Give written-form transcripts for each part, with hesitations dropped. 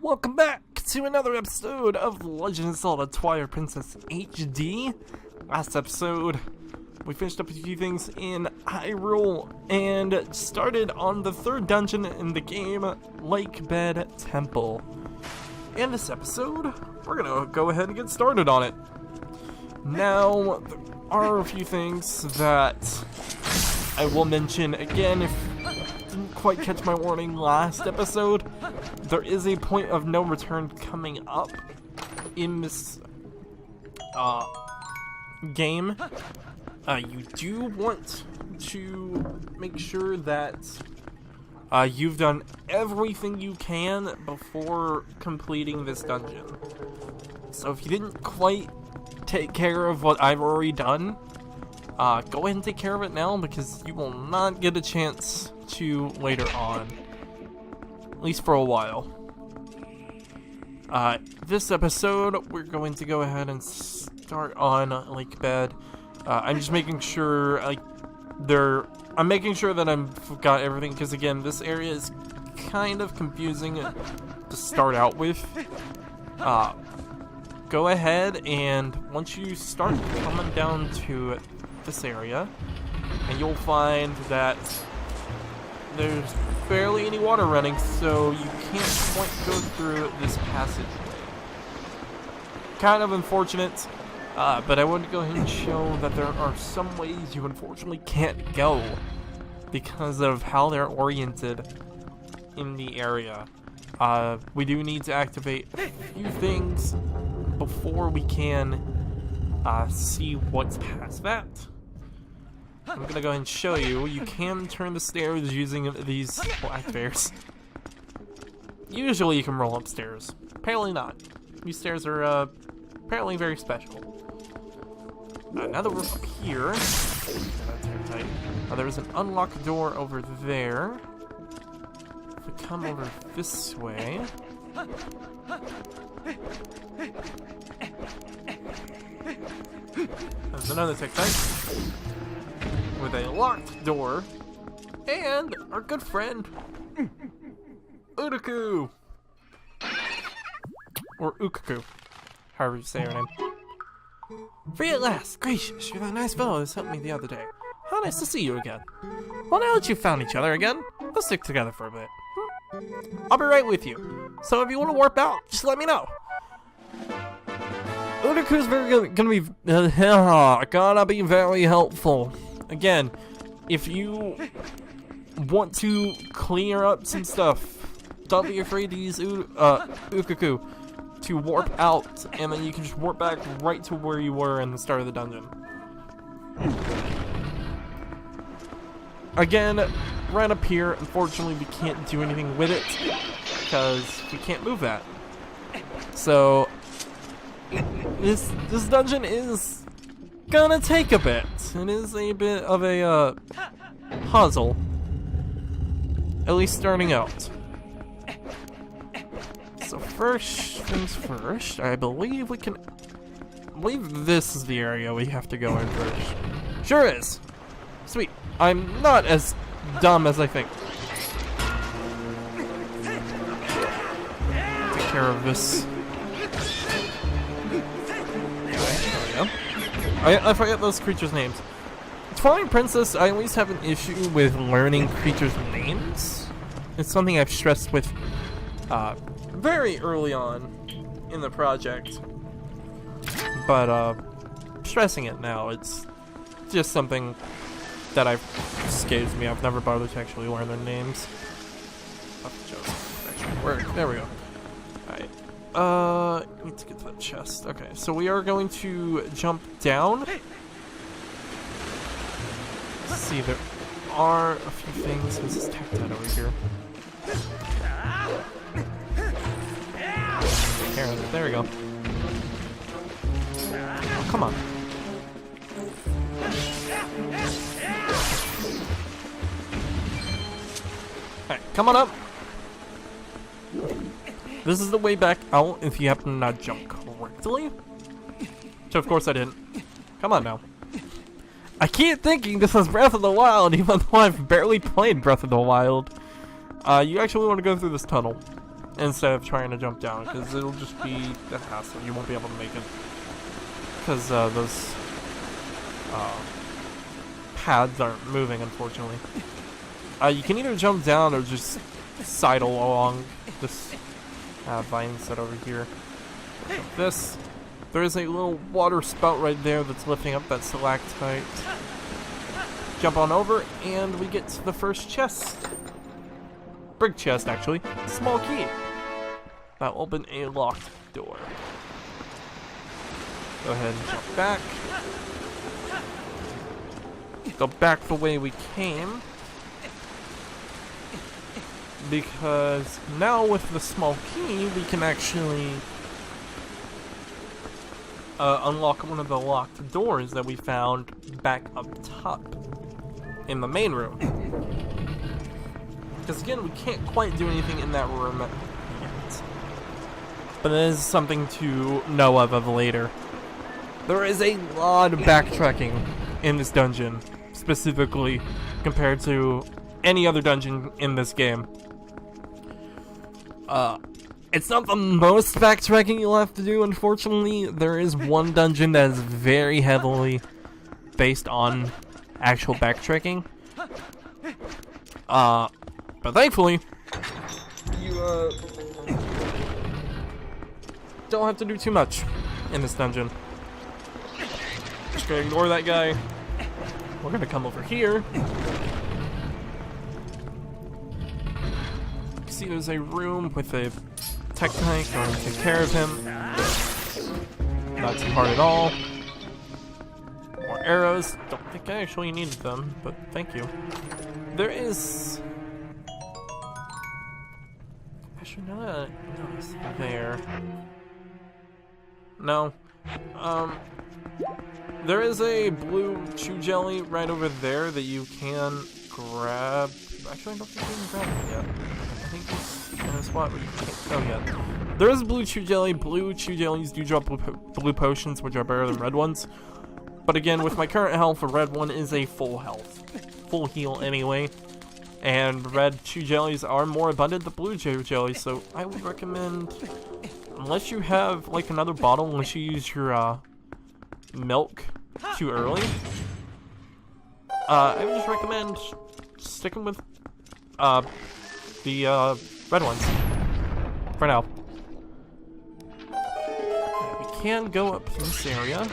Welcome back to another episode of Legend of Zelda Twilight Princess HD. Last episode, we finished up a few things in Hyrule and started on the third dungeon in the game, Lakebed Temple. In this episode, we're gonna go ahead and get started on it. Now, there are a few things that I will mention again if didn't quite catch my warning last episode. There is a point of no return coming up in this game. You do want to make sure that you've done everything you can before completing this dungeon. So if you didn't quite take care of what I've already done, go ahead and take care of it now, because you will not get a chance to later on, at least for a while. This episode, we're going to go ahead and start on Lakebed. I'm just making sure, I'm making sure that I've got everything, because again, this area is kind of confusing to start out with. Go ahead, and once you start coming down to this area, and you'll find that there's barely any water running, so you can't quite go through this passageway. Kind of unfortunate, but I want to go ahead and show that there are some ways you unfortunately can't go because of how they're oriented in the area. We do need to activate a few things before we can see what's past that. I'm gonna go ahead and show you. You can turn the stairs using these activators. Usually you can roll upstairs. Apparently not. These stairs are apparently very special. Now that we're up here, there's an unlocked door over there. If we come over this way, there's another Tektite with a locked door, and our good friend Udaku, or Ukaku, however you say her name. Free at last! Gracious, you're that nice fellow that helped me the other day. How nice to see you again. Well, now that you've found each other again, let's stick together for a bit. I'll be right with you. So if you want to warp out, just let me know. Udaku's gonna be very helpful. Again, if you want to clear up some stuff, don't be afraid to use Ukaku to warp out, and then you can just warp back right to where you were in the start of the dungeon. Again, right up here, unfortunately we can't do anything with it because we can't move that. So this dungeon is gonna take a bit. It is a bit of a puzzle, at least starting out. So first things first, I believe this is the area we have to go in first. Sure is. Sweet. I'm not as dumb as I think. Take care of this. I forget those creatures' names. Twilight Princess, I always have an issue with learning creatures' names. It's something I've stressed with very early on in the project. But stressing it now, it's just something that escapes me. I've never bothered to actually learn their names. There we go. Alright. Need to get to that chest. Okay, so we are going to jump down. Let's see, there are a few things. This is Tektite over here. There we go. Oh, come on. Alright, come on up. This is the way back out if you happen to not jump correctly. So of course I didn't. Come on now. I keep thinking this is Breath of the Wild, even though I've barely played Breath of the Wild. You actually want to go through this tunnel. instead of trying to jump down, because it'll just be a hassle. You won't be able to make it because those pads aren't moving, unfortunately. You can either jump down or just sidle along this vine set over here. Like this. There is a little water spout right there that's lifting up that stalactite. Jump on over, and we get to the first chest. Big chest, actually. Small key. That will open a locked door. Go ahead and jump back. Go back the way we came. Because now with the small key, we can actually unlock one of the locked doors that we found back up top in the main room. Because again, we can't quite do anything in that room yet. But it is something to know of later. There is a lot of backtracking in this dungeon, specifically compared to any other dungeon in this game. It's not the most backtracking you'll have to do, unfortunately. There is one dungeon that is very heavily based on actual backtracking. But thankfully, you don't have to do too much in this dungeon. Just gonna ignore that guy. We're gonna come over here. See, there's a room with a tech tank. I'm gonna take care of him. Not too hard at all. More arrows. Don't think I actually needed them, but thank you. There is... Actually, now that I notice there... No. There is a blue chew jelly right over there that you can grab. Actually, I don't think you can grab it yet. I think it's in a spot where you can't go yet. There is blue chew jelly. Blue chew jellies do drop blue potions, which are better than red ones. But again, with my current health, a red one is a full health. Full heal anyway. And red chew jellies are more abundant than blue chew jellies, so I would recommend, unless you have like another bottle, unless you use your milk too early, I would just recommend sticking with the red ones for now. We can go up this area.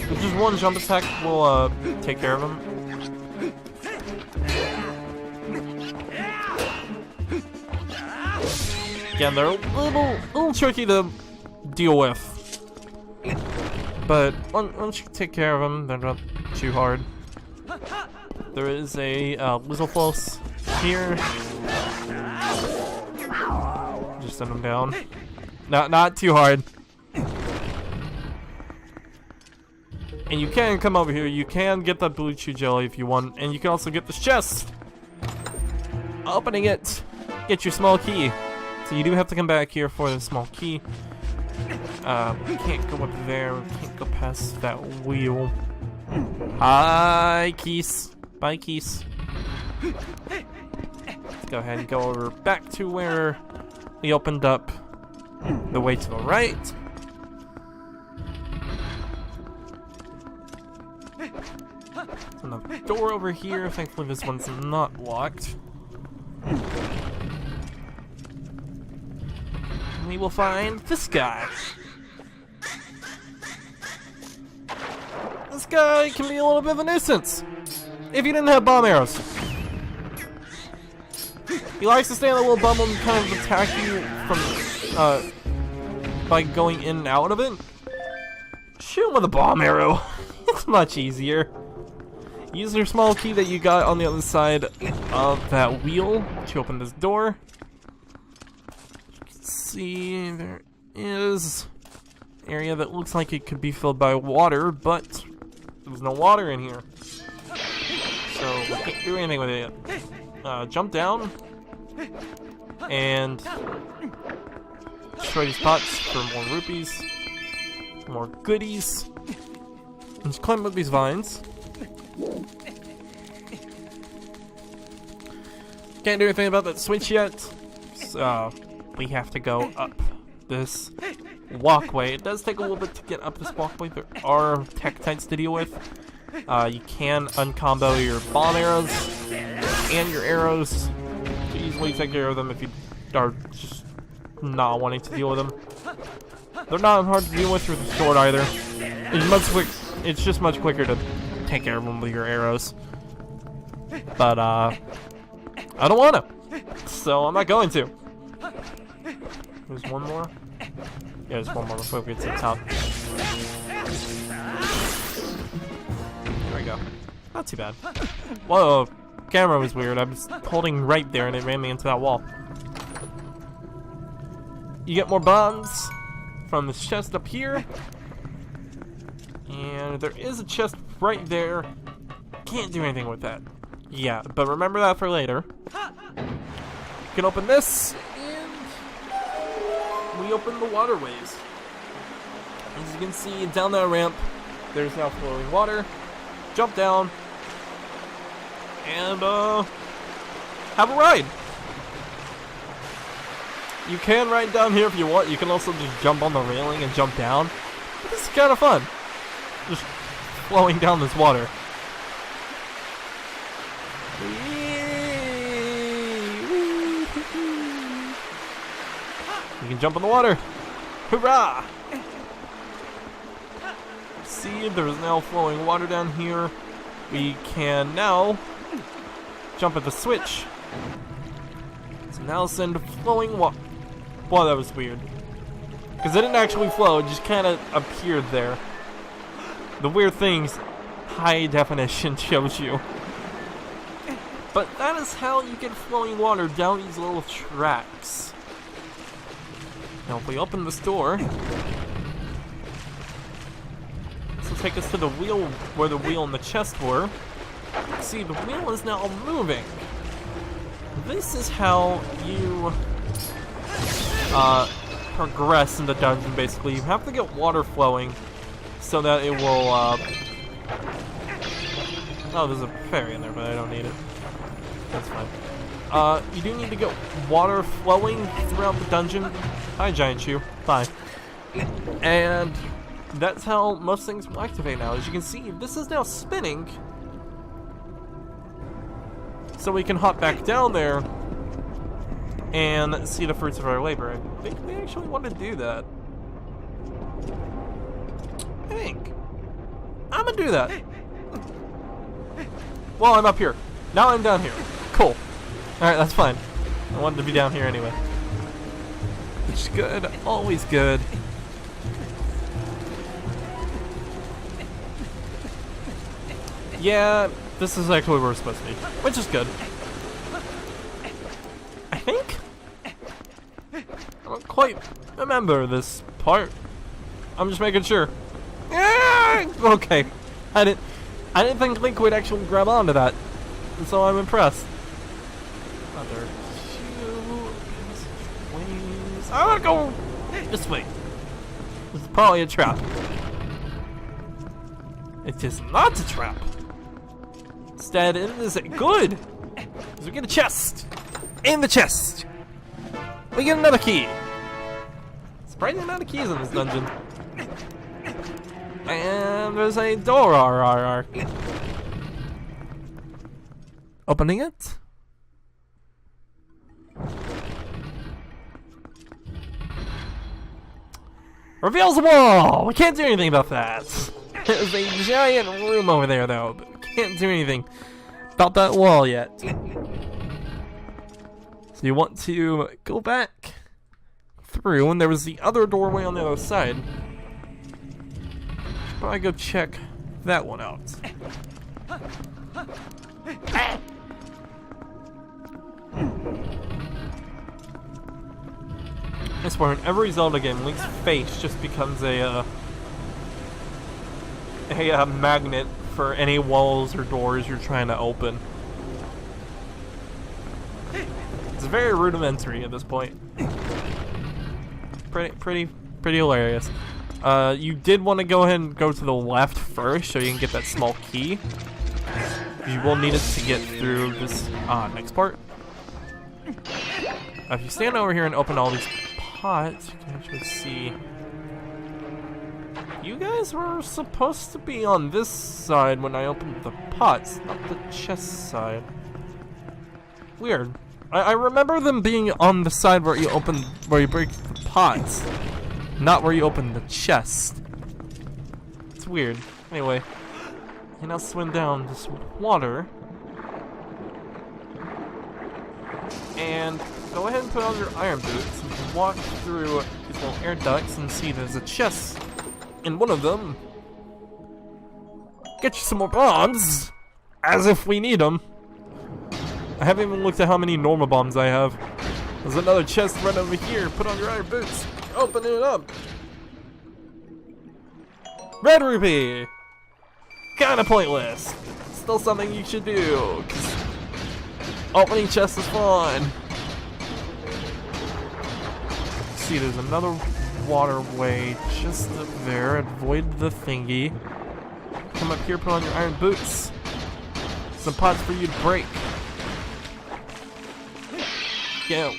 Just one jump attack will take care of him. Again, they're a little tricky to deal with, but once you take care of them, they're not too hard. There is a Lizalfos here. Just send him down. Not too hard. And you can come over here. You can get that blue chew jelly if you want, and you can also get this chest. Opening it, get your small key. So you do have to come back here for the small key. We can't go up there. We can't go past that wheel. Hi, Keys. Bye, Keys. Let's go ahead and go over back to where we opened up the way to the right. Another door over here. Thankfully, this one's not locked. We will find this guy. This guy can be a little bit of a nuisance if you didn't have bomb arrows. He likes to stay on the little bubble and kind of attack you from by going in and out of it. Shoot him with a bomb arrow. It's much easier. Use your small key that you got on the other side of that wheel to open this door. You can see there is an area that looks like it could be filled by water, but there's no water in here. So we can't do anything with it yet. Jump down and destroy these pots for more rupees, more goodies. And just climb up these vines. Can't do anything about that switch yet, so we have to go up this walkway. It does take a little bit to get up this walkway. There are Tektites to deal with. You can uncombo your bomb arrows and your arrows to easily take care of them if you are just not wanting to deal with them. They're not hard to deal with the sword either. It's just much quicker to take care of them with your arrows. But I don't want to, so I'm not going to. There's one more. Yeah, there's one more before we get to the top. There we go. Not too bad. Whoa, camera was weird. I was holding right there and it ran me into that wall. You get more bombs from this chest up here. And there is a chest right there. Can't do anything with that. Yeah, but remember that for later. You can open this, and we open the waterways. As you can see, down that ramp, there's now flowing water. Jump down, and have a ride. You can ride down here if you want. You can also just jump on the railing and jump down. But this is kind of fun. Just flowing down this water. You can jump in the water. Hurrah! See, there's now flowing water down here. We can now jump at the switch. So now send flowing water. Wow, that was weird. Because it didn't actually flow, it just kind of appeared there. The weird things high definition shows you. But that is how you get flowing water down these little tracks. Now if we open this door, this will take us to the wheel where the wheel and the chest were. See, the wheel is now moving. This is how you progress in the dungeon, basically. You have to get water flowing so that it will, oh, there's a fairy in there, but I don't need it. That's fine. You do need to get water flowing throughout the dungeon. Hi, Giant Shoe. Bye. And that's how most things will activate now. As you can see, this is now spinning. So we can hop back down there and see the fruits of our labor. I think we actually want to do that. I think. I'm gonna do that. Well, I'm up here. Now I'm down here. Cool. Alright, that's fine. I wanted to be down here anyway. Which is good. Always good. Yeah, this is actually where we're supposed to be. Which is good. I think? I don't quite remember this part. I'm just making sure. Okay. I didn't think Link would actually grab onto that. And so I'm impressed. Other ways. I wanna go this way. This is probably a trap. It is not a trap. Instead, it is good. Because we get a chest. In the chest, we get another key. Surprising amount of keys in this dungeon. And there's a door. Opening it. Reveals the wall! We can't do anything about that. There's a giant room over there, though, but we can't do anything about that wall yet. So you want to go back through, and there was the other doorway on the other side. Should probably go check that one out. I swear, in every Zelda game, Link's face just becomes a magnet for any walls or doors you're trying to open. It's very rudimentary at this point. Pretty hilarious. You did want to go ahead and go to the left first, so you can get that small key. You will need it to get through this next part. If you stand over here and open all these pots, you can actually see. You guys were supposed to be on this side when I opened the pots, not the chest side. Weird. I remember them being on the side where you break the pots, not where you open the chest. It's weird. Anyway, you now swim down this water. And go ahead and put on your iron boots. You can walk through these little air ducts and see there's a chest in one of them. Get you some more bombs, as if we need them. I haven't even looked at how many normal bombs I have. There's another chest right over here. Put on your iron boots. Open it up. Red rupee. Kinda pointless. Still something you should do, 'cause opening chests is fun. See, there's another waterway just up there. Avoid the thingy. Come up here, put on your iron boots. Some pots for you to break. Get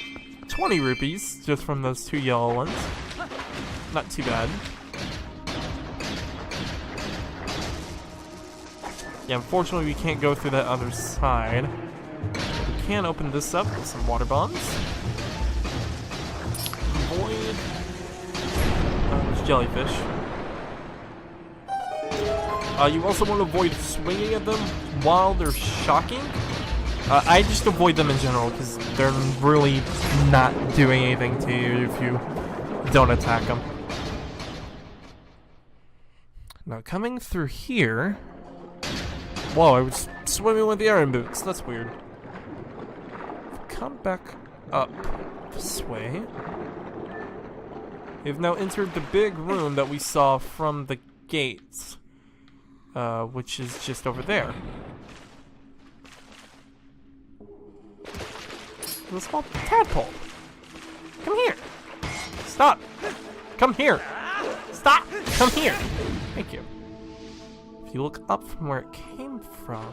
20 rupees just from those 2 yellow ones. Not too bad. Yeah, unfortunately we can't go through that other side. We can open this up with some water bombs. Avoid those jellyfish. You also want to avoid swinging at them while they're shocking. I just avoid them in general because they're really not doing anything to you if you don't attack them. Now coming through here. Whoa, I was swimming with the iron boots. That's weird. Come back up this way. We've now entered the big room that we saw from the gates, which is just over there. There's a small tadpole. Come here. Stop. Come here. Stop. Come here. Thank you. If you look up from where it came from,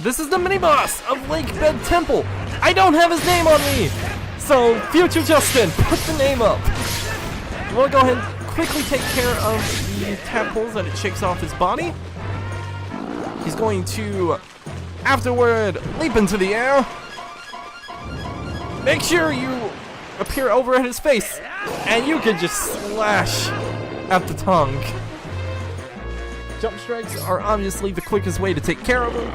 this is the mini-boss of Lakebed Temple. I don't have his name on me, so future Justin, put the name up. You want to go ahead and quickly take care of the tadpoles that it shakes off his body. He's going to, afterward, leap into the air. Make sure you appear over at his face, and you can just slash at the tongue. Jump strikes are obviously the quickest way to take care of him.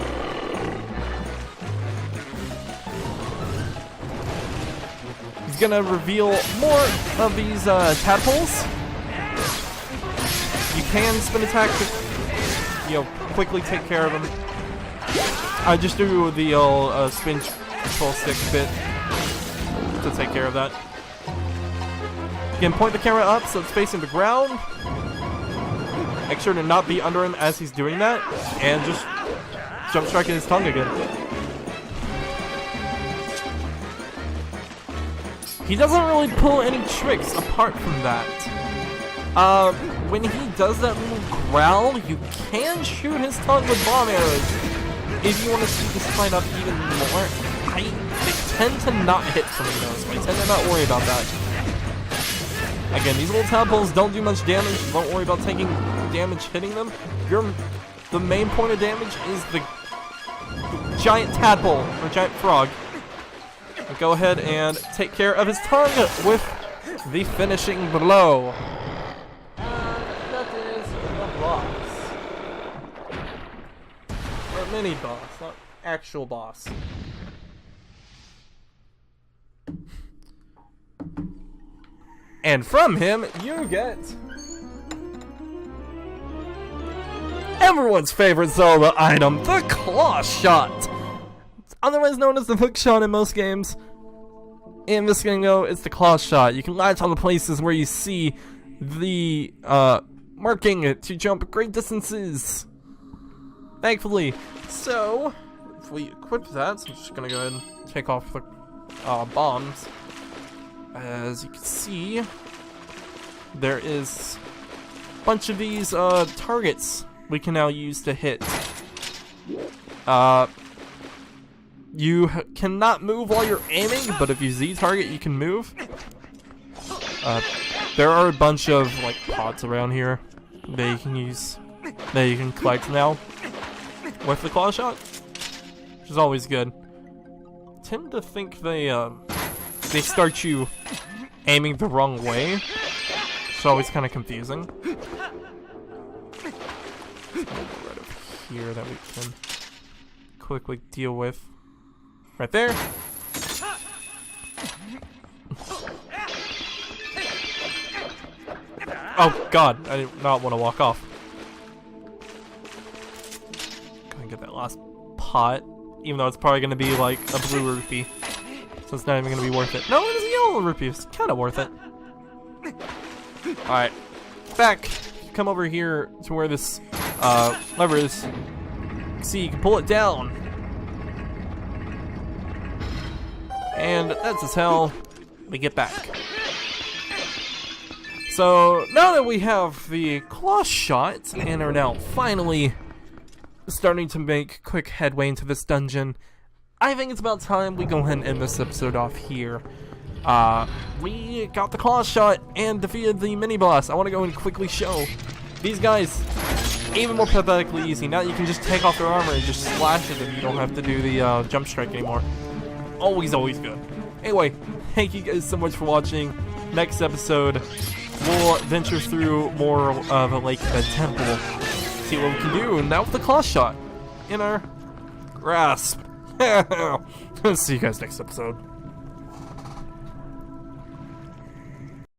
He's gonna reveal more of these tadpoles. You can spin attack to, quickly take care of them. I just do the old spin control stick bit to take care of that. You can point the camera up so it's facing the ground. Make sure to not be under him as he's doing that, and just jump strike in his tongue again. He doesn't really pull any tricks apart from that. When he does that little growl, you can shoot his tongue with bomb arrows. If you want to see this fight up even more, they tend to not hit from me though, so I tend to not worry about that. Again, these little tadpoles don't do much damage. Don't worry about taking damage hitting them. The main point of damage is the giant tadpole, or giant frog. Go ahead and take care of his tongue with the finishing blow. That is the boss. Or mini boss, not actual boss. And from him, you get everyone's favorite Zelda item, the Claw Shot. Otherwise known as the hook shot in most games. In this game, though, it's the claw shot. You can latch on the places where you see the marking to jump great distances. Thankfully. So, if we equip that, so I'm just gonna go ahead and take off the bombs. As you can see, there is a bunch of these targets we can now use to hit. You cannot move while you're aiming, but if you Z-target, you can move. There are a bunch of like pots around here that you can use, that you can collect now with the claw shot, which is always good. I tend to think they start you aiming the wrong way. It's always kind of confusing. There's one right over here that we can quickly deal with. Right there. Oh god, I did not want to walk off. Gonna get that last pot, even though it's probably gonna be like a blue rupee. So it's not even gonna be worth it. No, it is a yellow rupee, it's kinda worth it. Alright. Back. Come over here to where this lever is. See, you can pull it down. And that's as hell we get back. So now that we have the claw shot and are now finally starting to make quick headway into this dungeon, I think it's about time we go ahead and end this episode off here. We got the claw shot and defeated the mini boss. I want to go and quickly show these guys even more pathetically easy. Now you can just take off their armor and just slash at them. You don't have to do the jump strike anymore. Always good. Anyway, thank you guys so much for watching. Next episode, we'll venture through more of a Lakebed Temple. See what we can do now with the claw shot in our grasp. See you guys next episode.